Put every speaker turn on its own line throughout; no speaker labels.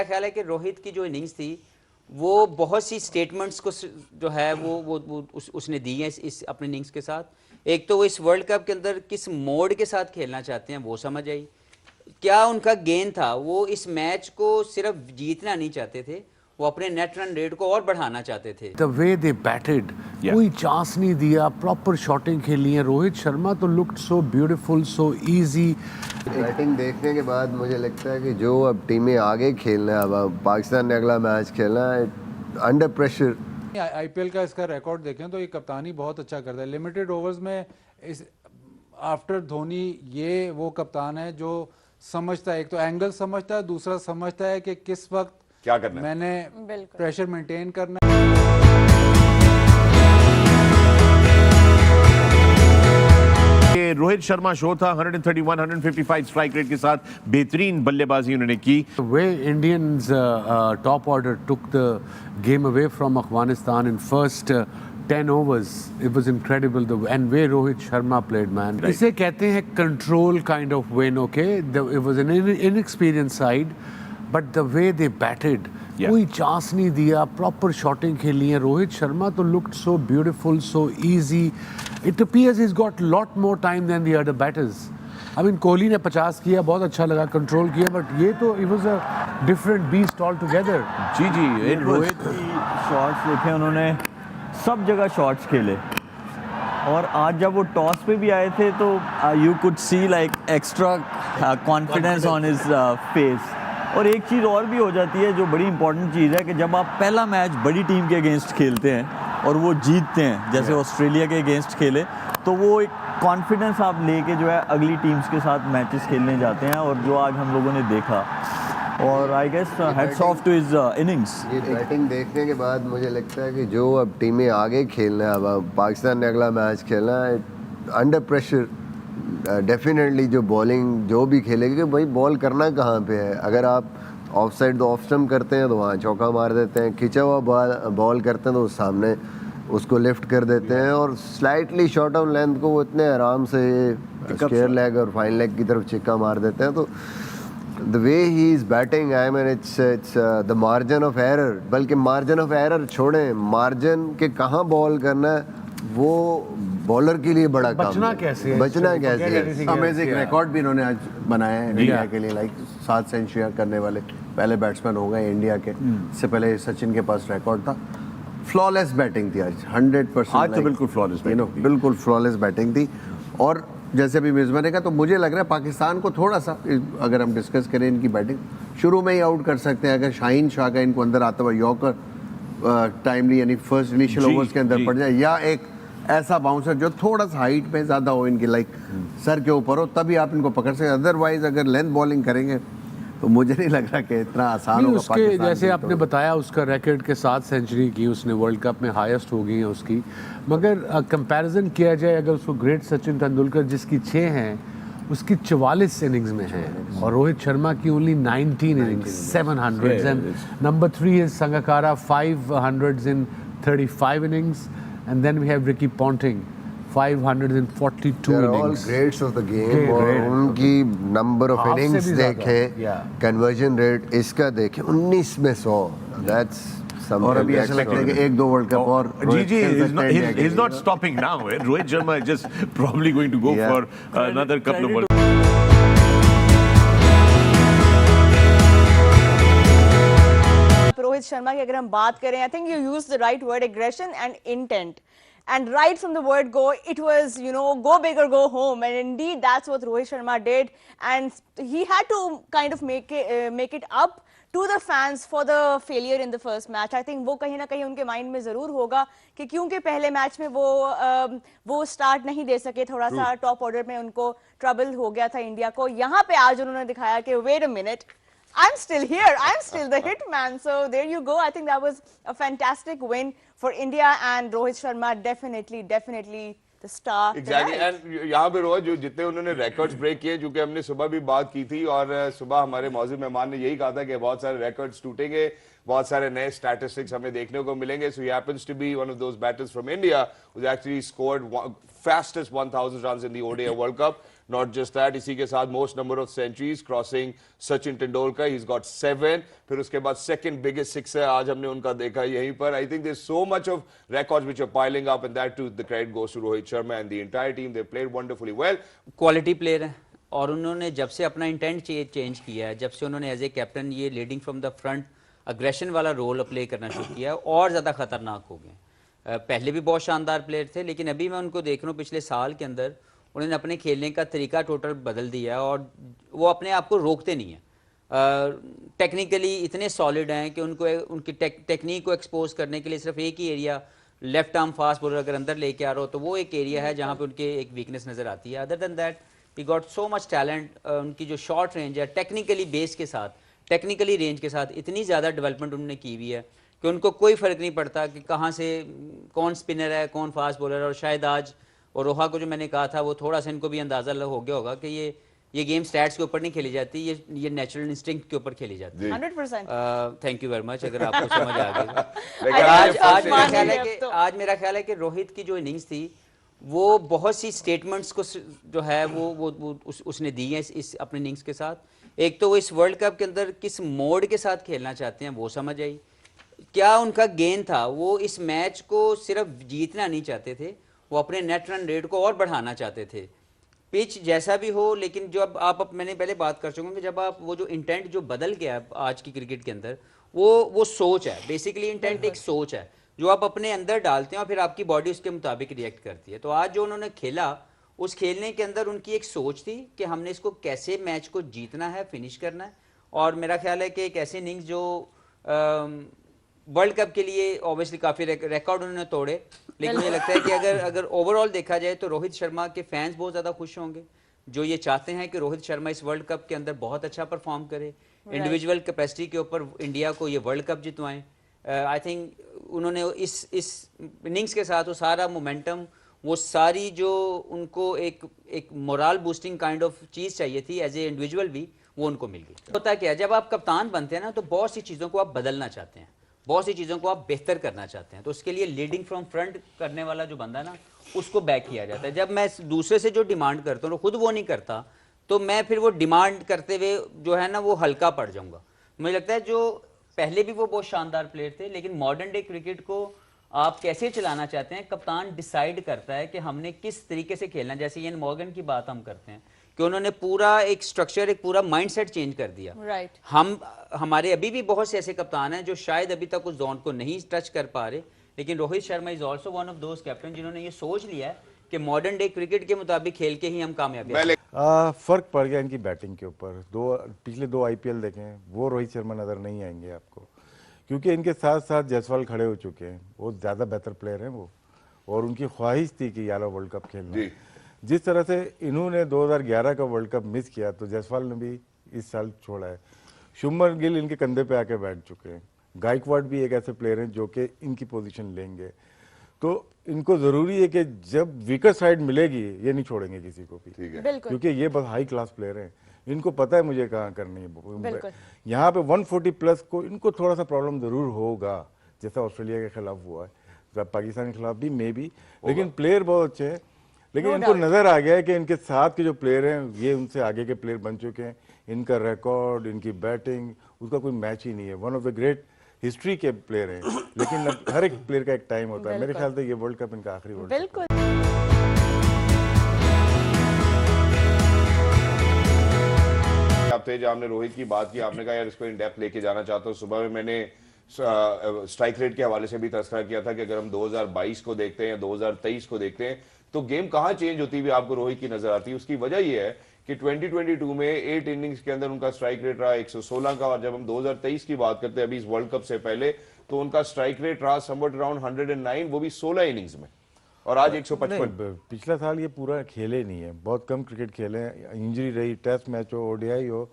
ख्याल है कि रोहित की जो इनिंग्स थी वो बहुत सी स्टेटमेंट्स को जो है उसने दी है इस अपने इनिंग्स के साथ। एक तो वो इस वर्ल्ड कप के अंदर किस मोड के साथ खेलना चाहते हैं वो समझ आई। क्या उनका गेम था, वो इस मैच को सिर्फ जीतना नहीं चाहते थे, वो अपने नेट रन रेट को और बढ़ाना चाहते थे।
The way they batted, कोई चांस नहीं दिया, प्रॉपर शॉटिंग खेली है। रोहित शर्मा तो looked so beautiful, so easy.
Batting देखने के बाद मुझे लगता है कि जो अब टीमें आगे खेलना है, अब पाकिस्तान ने अगला मैच खेलना है अंडर प्रेशर।
आईपीएल का इसका रिकॉर्ड देखें तो ये कप्तानी बहुत अच्छा करता है। लिमिटेड ओवर्स में इस आफ्टर धोनी ये वो कप्तान है जो समझता है, एक तो एंगल समझता है, दूसरा समझता है कि किस वक्त
क्या करना है,
मैंने प्रेशर मेंटेन करना है।
रोहित शर्मा शो था 131 155 स्ट्राइक रेट के साथ बेहतरीन बल्लेबाजी उन्होंने की।
The way Indians top order took the game away from Afghanistan in first 10 overs, it was incredible. And way Rohit Sharma played, man. इसे कहते हैं control kind of win, okay? It was an inexperienced side, but the way they batted, कोई chance नहीं दिया, proper shooting खेली है। रोहित शर्मा तो looked so beautiful, so easy. It appears he's got lot more time than the other batters. I mean, Kohli ने 50 किया, बहुत अच्छा लगा, कंट्रोल किया, बट ये तो it was a different beast altogether.
जी रोहित की शॉट्स देखे उन्होंने, सब जगह शॉट्स खेले, और आज जब वो टॉस पे भी आए थे तो you could see like extra confidence on his face. और एक चीज़ और भी हो जाती है जो बड़ी इंपॉर्टेंट चीज़ है कि जब आप पहला मैच बड़ी टीम के अगेंस्ट खेलते हैं और वो जीतते हैं, जैसे ऑस्ट्रेलिया के अगेंस्ट खेले, तो वो एक कॉन्फिडेंस आप लेके जो है अगली टीम्स के साथ मैचेस खेलने जाते हैं, और जो आज हम लोगों ने देखा, और I guess hats off to his innings.
ये बैटिंग देखने के बाद मुझे लगता है कि जो अब टीमें आगे खेलना है, अब पाकिस्तान ने अगला मैच खेलना है अंडर प्रेशर, डेफिनेटली जो बॉलिंग जो भी खेलेगी कि भाई बॉल करना कहाँ पे है। अगर आप ऑफ साइड तो ऑफ स्टम्प करते हैं तो वहाँ चौका मार देते हैं, खिंचा हुआ बॉल करते हैं तो सामने उसको लिफ्ट कर देते हैं, और स्लाइटली शॉर्ट ऑफ लेंथ को वो इतने आराम से स्क्वायर लेग और फाइन लेग की तरफ चिक्का मार देते हैं। तो the way he is batting, I mean it's the margin of error, बल्कि मार्जिन ऑफ एरर छोड़ें, मार्जिन के कहाँ बॉल करना है वो बॉलर के लिए बड़ा काम है। बचना कैसे है।
अमेजिंग रिकॉर्ड भी इन्होंने आज बनाया है इंडिया के लिए, लाइक 7 सेंचुरियां करने वाले पहले बैट्समैन हो गए इंडिया के। इससे पहले सचिन के पास रिकॉर्ड था। फ्लॉलेस बैटिंग थी आज, 100%।
आज तो बिल्कुल फ्लॉलेस बैटिंग,
बिल्कुल फ्लॉलेस बैटिंग थी। और जैसे अभी मेजबान ने कहा, तो मुझे लग रहा है पाकिस्तान को थोड़ा सा, अगर हम डिस्कस करें इनकी बैटिंग, शुरू में ही आउट कर सकते हैं। अगर शाहीन शाह का इनको अंदर आता हुआ यॉर्कर टाइमली यानी फर्स्ट इनिशियल ओवर्स के अंदर पड़ जाए, या एक ऐसा बाउंसर जो थोड़ा सा हाइट पे ज़्यादा हो इनकी, लाइक सर के ऊपर हो, तभी आप इनको पकड़ सकते। अदरवाइज अगर लेंथ बॉलिंग करेंगे तो मुझे नहीं लग रहा कि इतना आसान होगा।
उसके जैसे आपने बताया उसका रैकेट के 7 सेंचुरी की उसने वर्ल्ड कप में हाईएस्ट हो गई है उसकी, मगर कंपैरिजन किया जाए अगर उसको ग्रेट सचिन तेंदुलकर जिसकी 6 हैं उसकी 44 इनिंग्स में है, और रोहित शर्मा की only 19 innings 700, and number 3 is Sangakkara 500 in 35 innings, and then we have Ricky Ponting 542
They're all
innings.
greats of the game, और उनकी नंबर ऑफ इनिंग्स देखें, कन्वर्जन रेट इसका देखें 19 में 100, दैट्स समथिंग।
और अभी ऐसा लगता है कि 1-2 वर्ल्ड कप और
जी he's not stopping now. Rohit Sharma is just probably going to go for another couple of world.
Rohit Sharma की अगर हम बात करें, I think you use the right word, aggression and intent, and right from the word go it was, you know, go big or go home, and indeed that's what Rohit Sharma did, and he had to kind of make it up to the fans for the failure in the first match. I think वो कहीं ना कहीं उनके mind में ज़रूर होगा कि क्योंकि पहले मैच में वो स्टार्ट नहीं दे सके, थोड़ा सा टॉप ऑर्डर में उनको ट्रबल हो गया था इंडिया को। यहाँ पे आज उन्होंने दिखाया कि wait a minute, I'm still here. I'm still the hitman. So there you go. I think that was a fantastic win for India, and Rohit Sharma definitely the star.
Exactly. And यहाँ पे रोहित जो जितने उन्होंने records break किए, जो कि हमने सुबह भी बात की थी, और सुबह हमारे मौजूद मेहमान ने यही कहा था कि बहुत सारे रिकॉर्ड्स टूटेंगे, बहुत सारे नए स्टैटिस्टिक्स हमें देखने को मिलेंगे. So he happens to be one of those batters from India who's actually scored fastest 1000 runs in the ODI World Cup. Not just that, इसी के साथ most number of centuries crossing Sachin Tendulkar, he is got 7। फिर उसके बाद second biggest sixer आज हमने उनका देखा यहीं पर। I think there is so much of records which are piling up, and that too the credit goes to Rohit Sharma and the entire team. They played wonderfully well.
Quality player है और उन्होंने जब से अपना intent change किया है, जब से उन्होंने एज ए कैप्टन ये leading from the front aggression वाला रोल प्ले करना शुरू किया और ज़्यादा खतरनाक हो गए। पहले भी बहुत शानदार प्लेयर थे, लेकिन अभी मैं उनको देख रहा हूँ पिछले साल के अंदर उन्होंने अपने खेलने का तरीका टोटल बदल दिया है और वो अपने आप को रोकते नहीं हैं। टेक्निकली इतने सॉलिड हैं कि उनको उनकी टेक्निक को एक्सपोज करने के लिए सिर्फ एक ही area, left arm fast bowler अगर अंदर लेके आ रहा हो तो वो एक एरिया है जहाँ पे उनके एक वीकनेस नज़र आती है। Other than that we got so much talent. उनकी जो शॉर्ट रेंज है टेक्निकली बेस के साथ, टेक्निकली रेंज के साथ इतनी ज़्यादा डेवलपमेंट उन्होंने की हुई है कि उनको कोई फ़र्क नहीं पड़ता कि कहाँ से कौन स्पिनर है कौन फास्ट बॉलर है। और शायद आज और रोहा को जो मैंने कहा था वो थोड़ा सा इनको भी अंदाज़ा हो गया होगा कि ये गेम स्टैट्स के ऊपर नहीं खेली जाती, ये नेचुरल इंस्टिंक्ट के ऊपर खेली जाती है।
100%।
थैंक यू वेरी मच, अगर आपको समझ आ गई।
लेकिन
आज मेरा ख्याल है कि रोहित की जो इनिंग्स थी वो बहुत सी स्टेटमेंट्स को जो है उसने दी है इस अपने इनिंग्स के साथ। एक तो वो इस वर्ल्ड कप के अंदर किस मोड के साथ खेलना चाहते हैं वो समझ आई। क्या उनका गेम था, वो इस मैच को सिर्फ जीतना नहीं चाहते थे, वो अपने नेट रन रेट को और बढ़ाना चाहते थे। पिच जैसा भी हो, लेकिन जो अब मैंने पहले बात कर चुका हूँ कि जब आप वो जो इंटेंट जो बदल गया आज की क्रिकेट के अंदर, वो सोच है। बेसिकली इंटेंट एक सोच है जो आप अपने अंदर डालते हैं और फिर आपकी बॉडी उसके मुताबिक रिएक्ट करती है। तो आज जो उन्होंने खेला उस खेलने के अंदर उनकी एक सोच थी कि हमने इसको कैसे मैच को जीतना है, फिनिश करना है। और मेरा ख्याल है कि एक ऐसे इनिंग्स जो वर्ल्ड कप के लिए ऑब्वियसली काफ़ी रिकॉर्ड उन्होंने तोड़े, लेकिन मुझे लगता है कि अगर ओवरऑल देखा जाए तो रोहित शर्मा के फैंस बहुत ज़्यादा खुश होंगे जो ये चाहते हैं कि रोहित शर्मा इस वर्ल्ड कप के अंदर बहुत अच्छा परफॉर्म करे, इंडिविजुअल कैपेसिटी के ऊपर इंडिया को ये वर्ल्ड कप जितवाएं। आई थिंक उन्होंने इस इनिंग्स के साथ वो सारा मोमेंटम, वो सारी जो उनको एक मोरल बूस्टिंग काइंड ऑफ चीज़ चाहिए थी एज ए इंडिविजुअल भी, वो उनको मिल गई। होता क्या है, जब आप कप्तान बनते हैं ना तो बहुत सी चीज़ों को आप बदलना चाहते हैं, बहुत सी चीज़ों को आप बेहतर करना चाहते हैं, तो उसके लिए लीडिंग फ्रॉम फ्रंट करने वाला जो बंदा ना उसको बैक किया जाता है। जब मैं दूसरे से जो डिमांड करता हूँ खुद वो नहीं करता तो मैं फिर वो डिमांड करते हुए जो है ना वो हल्का पड़ जाऊँगा। मुझे लगता है जो पहले भी वो बहुत शानदार प्लेयर थे, लेकिन मॉडर्न डे क्रिकेट को आप कैसे चलाना चाहते हैं कप्तान डिसाइड करता है कि हमने किस तरीके से खेलना है। जैसे इयन मॉर्गन की बात हम करते हैं कि उन्होंने पूरा एक स्ट्रक्चर, एक पूरा माइंडसेट चेंज कर दिया।
राइट।
हमारे अभी भी बहुत से ऐसे कप्तान हैं जो शायद अभी तक उस जोन को नहीं टच कर पा रहे, लेकिन Rohit Sharma is also one of those captain जिन्होंने ये सोच लिया है कि मॉडर्न डे क्रिकेट के मुताबिक खेल के ही हम कामयाबी।
फर्क पड़ गया इनकी बैटिंग के ऊपर। पिछले दो आईपीएल देखें, वो रोहित शर्मा नजर नहीं आएंगे आपको, क्योंकि इनके साथ साथ जायसवाल खड़े हो चुके हैं, वो ज़्यादा बेहतर प्लेयर हैं वो, और उनकी ख्वाहिश थी कि यार वर्ल्ड कप खेलना। जिस तरह से इन्होंने 2011 का वर्ल्ड कप मिस किया तो जायसवाल ने भी इस साल छोड़ा है। शुभमन गिल इनके कंधे पे आके बैठ चुके हैं, गायकवाड भी एक ऐसे प्लेयर हैं जो कि इनकी पोजीशन लेंगे। तो इनको ज़रूरी है कि जब वीकर साइड मिलेगी ये नहीं छोड़ेंगे किसी को भी, क्योंकि ये बस हाई क्लास प्लेयर हैं, इनको पता है मुझे कहाँ करनी है। यहाँ पे 140 प्लस को इनको थोड़ा सा प्रॉब्लम ज़रूर होगा, जैसा ऑस्ट्रेलिया के खिलाफ हुआ है, पाकिस्तान के खिलाफ भी मे भी, लेकिन प्लेयर बहुत अच्छे हैं। लेकिन इनको नज़र आ गया है कि इनके साथ के जो प्लेयर हैं ये उनसे आगे के प्लेयर बन चुके हैं। इनका रिकॉर्ड, इनकी बैटिंग, उसका कोई मैच ही नहीं है। One of the great history के प्लेयर हैं, लेकिन हर एक प्लेयर का एक टाइम होता है। मेरे ख्याल से ये वर्ल्ड कप इनका आखिरी वर्ल्ड कप है।
जब हमने रोहित की बात की, आपने कहा यार इसको इन डेप्थ लेके जाना चाहता हूँ। सुबह में मैंने स्ट्राइक रेट के हवाले से भी तस्करा किया था कि अगर हम 2022 को देखते हैं या 2023 को देखते हैं तो गेम कहाँ चेंज होती हुई आपको रोहित की नजर आती है। उसकी वजह यह है कि 2022 में 8 इनिंग्स के अंदर उनका स्ट्राइक रेट रहा 116 का, और जब हम 2023 की बात करते हैं अभी इस वर्ल्ड कप से पहले, तो उनका स्ट्राइक रेट रहा समवट अराउंड 109, वो भी 16 इनिंग्स में, और आज 155।
पिछला साल ये पूरा खेले नहीं है, बहुत कम क्रिकेट खेले, इंजरी रही, टेस्ट मैच हो, ओडीआई हो,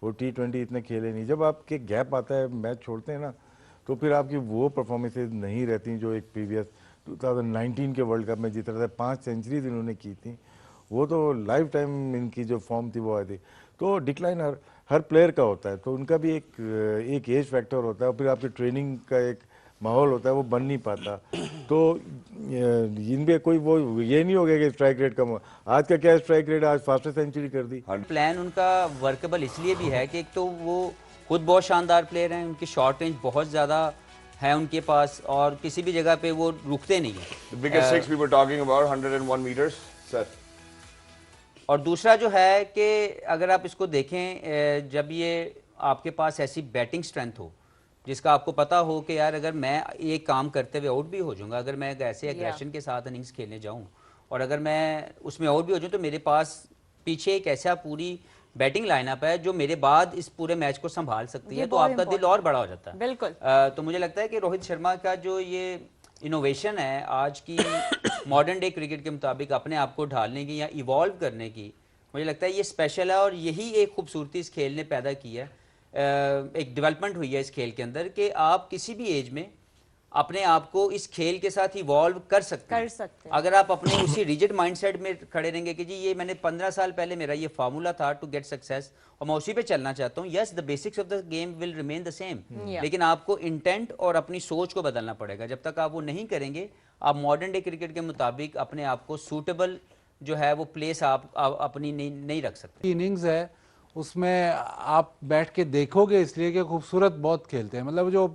वो T20 इतने खेले नहीं। जब आपके गैप आता है, मैच छोड़ते हैं ना, तो फिर आपकी वो परफॉर्मेंसेज नहीं रहती जो एक प्रीवियस 2019 के वर्ल्ड कप में जिस तरह से 5 सेंचुरीज इन्होंने की थी, वो तो लाइफ टाइम इनकी जो फॉर्म थी वो आई थी। तो डिक्लाइन हर प्लेयर का होता है, तो उनका भी एक एज फैक्टर होता है, और फिर आपकी ट्रेनिंग का एक माहौल होता है, वो बन नहीं पाता। तो इन पे कोई वो ये नहीं हो गया कि स्ट्राइक रेट कम हो। आज का क्या स्ट्राइक रेट, आज फास्टेस्ट सेंचुरी कर दी।
प्लान उनका वर्केबल इसलिए भी है कि एक तो वो खुद बहुत शानदार प्लेयर हैं, उनकी शॉर्ट रेंज बहुत ज़्यादा है उनके पास और किसी भी जगह पे वो रुकते नहीं हैं।
The biggest six we were talking about 101 meters, sir.
और दूसरा जो है कि अगर आप इसको देखें, जब ये आपके पास ऐसी बैटिंग स्ट्रेंथ हो जिसका आपको पता हो कि यार अगर मैं ये काम करते हुए आउट भी हो जाऊंगा, अगर मैं ऐसे एग्रेशन के साथ इनिंग्स खेलने जाऊं और अगर मैं उसमें आउट भी हो जाऊं तो मेरे पास पीछे एक ऐसा पूरी बैटिंग लाइनअप है जो मेरे बाद इस पूरे मैच को संभाल सकती है, तो आपका दिल और बड़ा हो जाता है।
बिल्कुल।
तो मुझे लगता है कि रोहित शर्मा का जो ये इनोवेशन है आज की मॉडर्न डे क्रिकेट के मुताबिक अपने आप को ढालने की या इवॉल्व करने की, मुझे लगता है ये स्पेशल है और यही एक खूबसूरती इस खेल ने पैदा की है। एक डेवलपमेंट हुई है इस खेल के अंदर कि आप किसी भी एज में अपने आप को इस खेल के साथ इवॉल्व कर सकते हैं। अगर आप अपने उसी रिजिड माइंडसेट में खड़े रहेंगे कि जी ये मैंने 15 साल पहले मेरा ये फार्मूला था टू गेट सक्सेस और मैं उसी पे चलना चाहता हूँ, yes the basics of the game will remain the same, लेकिन आपको इंटेंट और अपनी सोच को बदलना पड़ेगा। जब तक आप वो नहीं करेंगे आप मॉडर्न डे क्रिकेट के मुताबिक अपने आप को सूटेबल जो है वो प्लेस आप अपनी नहीं रख सकते।
इनिंग्स है उसमें आप बैठ के देखोगे इसलिए कि खूबसूरत बहुत खेलते हैं। मतलब जो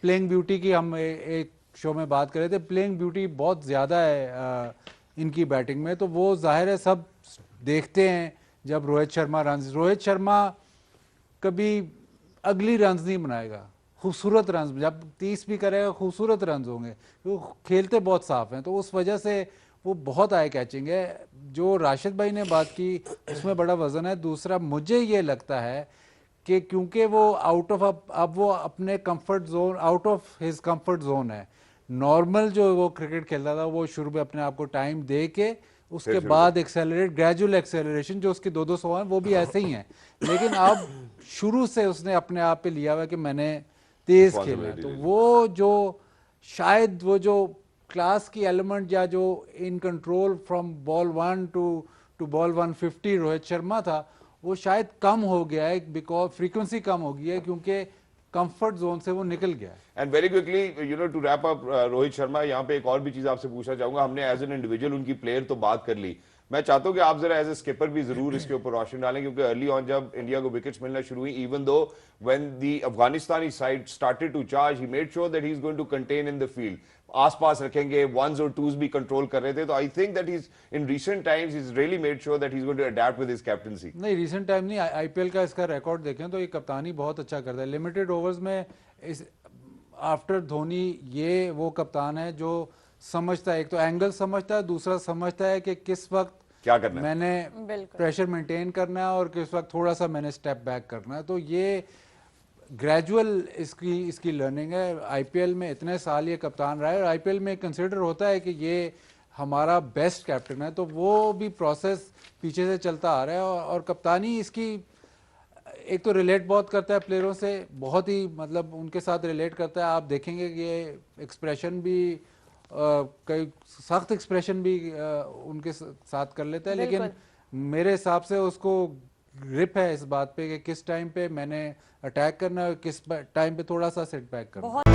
प्लेइंग ब्यूटी की हम एक शो में बात कर रहे थे, प्लेइंग ब्यूटी बहुत ज़्यादा है इनकी बैटिंग में, तो वो जाहिर है सब देखते हैं। जब रोहित शर्मा कभी अगली रन्स नहीं बनाएगा, खूबसूरत रन्स, जब 30 भी करेगा खूबसूरत रन्स होंगे, वो खेलते बहुत साफ हैं, तो उस वजह से वो बहुत आई कैचिंग है। जो राशिद भाई ने बात की उसमें बड़ा वजन है। दूसरा मुझे ये लगता है कि क्योंकि वो आउट ऑफ अब वो अपने comfort zone, out of his comfort zone है। नॉर्मल जो वो क्रिकेट खेलता था वो शुरू में अपने आप को टाइम दे के उसके बाद एक्सेलरेट, ग्रेजुअल एक्सेलरेशन जो उसकी 200 है वो भी ऐसे ही हैं, लेकिन अब शुरू से उसने अपने आप पे लिया हुआ कि मैंने तेज खेलना है। तो वो जो शायद वो जो क्लास की एलिमेंट या जो in control from ball 1 to ball 150 Rohit Sharma था वो शायद कम हो गया है, बिकॉज फ्रीक्वेंसी कम हो गई है क्योंकि कंफर्ट जोन से वो निकल गया है।
And very quickly to wrap up Rohit Sharma, यहाँ पे एक और भी चीज आपसे पूछना चाहूंगा। हमने एज एन इंडिविजुअल उनकी प्लेयर तो बात कर ली, मैं चाहता हूं कि आप जरा एज ए स्किपर भी जरूर इसके ऊपर रोशनी डालें, क्योंकि अर्ली ऑन जब इंडिया को विकेट्स मिलना शुरू हुई, even though when the Afghanistani side started to charge, he made sure that he is going to contain in the field, आसपास रखेंगे, वंस और टूज भी कंट्रोल कर रहे थे। तो I think that is in recent times is really made sure that he is going to adapt with his captaincy.
नहीं, recent time नहीं, आईपीएल का इसका रिकॉर्ड देखें तो ये कप्तानी बहुत अच्छा करता है। लिमिटेड ओवर्स में इस आफ्टर धोनी ये वो कप्तान है जो समझता है, एक तो एंगल समझता है, दूसरा समझता है कि किस वक्त
क्या करना है,
मैंने प्रेशर मेंटेन करना है और किस वक्त थोड़ा सा मैंने स्टेप बैक करना है। तो ये ग्रेजुअल इसकी लर्निंग है। आईपीएल में इतने साल ये कप्तान रहा है और आईपीएल में कंसिडर होता है कि ये हमारा बेस्ट कैप्टन है, तो वो भी प्रोसेस पीछे से चलता आ रहा है। और कप्तानी इसकी एक तो रिलेट बहुत करता है प्लेयरों से, बहुत ही मतलब उनके साथ रिलेट करता है। आप देखेंगे कि ये एक्सप्रेशन भी कई सख्त एक्सप्रेशन भी उनके साथ कर लेता है, लेकिन मेरे हिसाब से उसको ग्रिप है इस बात पे कि किस टाइम पे मैंने अटैक करना है और किस टाइम पे थोड़ा सा सेट बैक करना है।